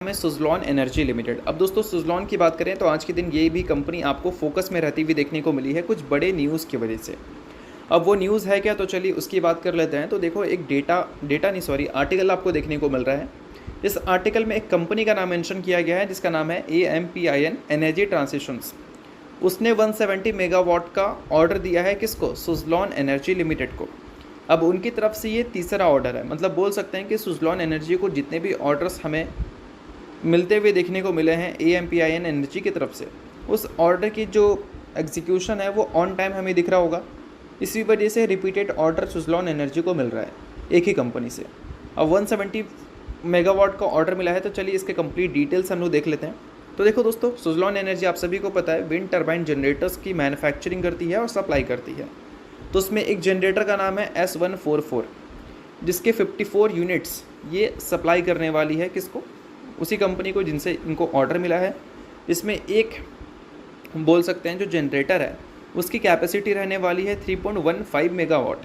नाम है Suzlon energy limited. अब दोस्तों सुज़लॉन की बात करें तो आज के दिन ये भी कंपनी आपको फोकस में रहती हुई देखने को मिली है कुछ बड़े न्यूज़ की वजह से। अब वो न्यूज़ है क्या, तो चलिए उसकी बात कर लेते हैं। तो देखो एक आर्टिकल आपको देखने को मिल रहा है। इस आर्टिकल में एक कंपनी का नाम मेंशन किया गया है जिसका नाम है AMPIN एनर्जी ट्रांसिशंस। उसने 170 मेगावाट का ऑर्डर दिया है किसको, सुज़लॉन एनर्जी लिमिटेड को। अब उनकी तरफ से ये तीसरा ऑर्डर है, मतलब बोल सकते हैं कि सुज़लॉन एनर्जी को जितने भी ऑर्डर्स हमें मिलते हुए देखने को मिले हैं AMPIN एनर्जी की तरफ से, उस ऑर्डर की जो एग्जीक्यूशन है वो ऑन टाइम हमें दिख रहा होगा। इसी वजह से रिपीटेड ऑर्डर सुज़लॉन एनर्जी को मिल रहा है एक ही कंपनी से। अब 170 मेगावाट का ऑर्डर मिला है, तो चलिए इसके कंप्लीट डिटेल्स हम लोग देख लेते हैं। तो देखो दोस्तों, सुज़लॉन एनर्जी आप सभी को पता है विंड टर्बाइन जनरेटर्स की मैन्युफैक्चरिंग करती है और सप्लाई करती है। तो उसमें एक जनरेटर का नाम है S144 जिसके 54 यूनिट्स ये सप्लाई करने वाली है किसको, उसी कंपनी को जिनसे इनको ऑर्डर मिला है। इसमें एक बोल सकते हैं जो जनरेटर है उसकी कैपेसिटी रहने वाली है 3.15 मेगावाट।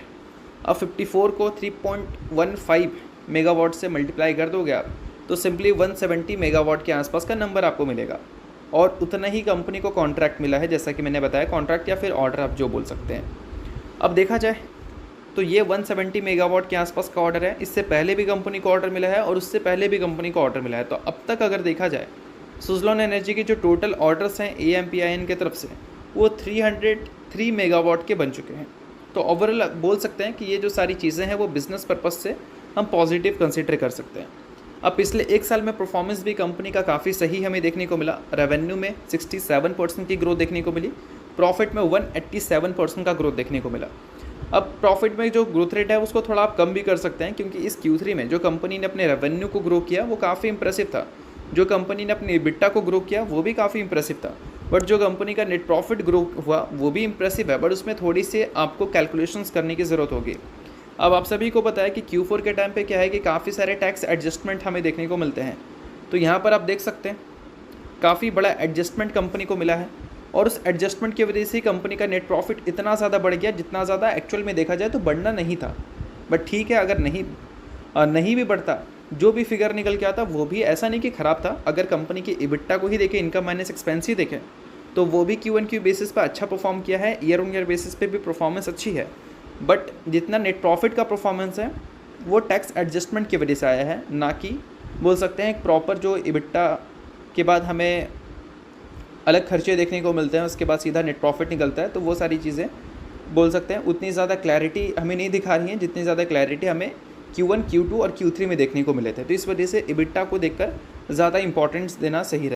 अब 54 को 3.15 मेगावाट से मल्टीप्लाई कर दोगे आप तो सिंपली 170 मेगावाट के आसपास का नंबर आपको मिलेगा। और उतना ही कंपनी को कॉन्ट्रैक्ट मिला है, जैसा कि मैंने बताया, कॉन्ट्रैक्ट या फिर ऑर्डर आप जो बोल सकते हैं। अब देखा जाए तो ये 170 मेगावाट के आसपास का ऑर्डर है। इससे पहले भी कंपनी को ऑर्डर मिला है और उससे पहले भी कंपनी को ऑर्डर मिला है। तो अब तक अगर देखा जाए सुज़लॉन एनर्जी के जो टोटल ऑर्डर्स हैं AMPIN की तरफ से वो 303 मेगावाट के बन चुके हैं। तो ओवरऑल बोल सकते हैं कि ये जो सारी चीज़ें हैं वो बिज़नेस पर्पज़ से हम पॉजिटिव कंसिडर कर सकते हैं। अब पिछले एक साल में परफॉर्मेंस भी कंपनी का काफ़ी सही हमें देखने को मिला। रेवेन्यू में 67% की ग्रोथ देखने को मिली, प्रॉफिट में 187% का ग्रोथ देखने को मिला। अब प्रॉफिट में जो ग्रोथ रेट है उसको थोड़ा आप कम भी कर सकते हैं, क्योंकि इस Q3 में जो कंपनी ने अपने रेवेन्यू को ग्रो किया वो काफ़ी इंप्रेसिव था। जो कंपनी ने अपने EBITDA को ग्रो किया वो भी काफ़ी इंप्रेसिव था। बट जो कंपनी का नेट प्रॉफिट ग्रो हुआ वो भी इंप्रेसिव है, बट उसमें थोड़ी सी आपको कैलकुलेशंस करने की ज़रूरत होगी। अब आप सभी को पता है कि Q4 के टाइम पे क्या है कि काफ़ी सारे टैक्स एडजस्टमेंट हमें देखने को मिलते हैं। तो यहाँ पर आप देख सकते हैं काफ़ी बड़ा एडजस्टमेंट कंपनी को मिला है और उस एडजस्टमेंट की वजह से कंपनी का नेट प्रॉफिट इतना ज़्यादा बढ़ गया जितना ज़्यादा एक्चुअल में देखा जाए तो बढ़ना नहीं था। बट ठीक है, अगर नहीं भी बढ़ता, जो भी फिगर निकल के आता वो भी ऐसा नहीं कि ख़राब था। अगर कंपनी की EBITDA को ही देखें, इनकम माइनस एक्सपेंस ही देखें, तो वो भी Q1Q बेसिस पर अच्छा परफॉर्म किया है। ईयर ऑन ईयर बेसिस पे भी परफॉर्मेंस अच्छी है। बट जितना नेट प्रॉफिट का परफॉर्मेंस है वो टैक्स एडजस्टमेंट की वजह से आया है, ना कि बोल सकते हैं एक प्रॉपर जो EBITDA के बाद हमें अलग खर्चे देखने को मिलते हैं उसके बाद सीधा नेट प्रॉफिट निकलता है। तो वो सारी चीज़ें बोल सकते हैं उतनी ज़्यादा क्लैरिटी हमें नहीं दिखा रही हैं जितनी ज़्यादा क्लैरिटी हमें Q1, Q2 और Q3 में देखने को मिले थे। तो इस वजह से EBITDA को देखकर ज़्यादा इंपॉर्टेंस देना सही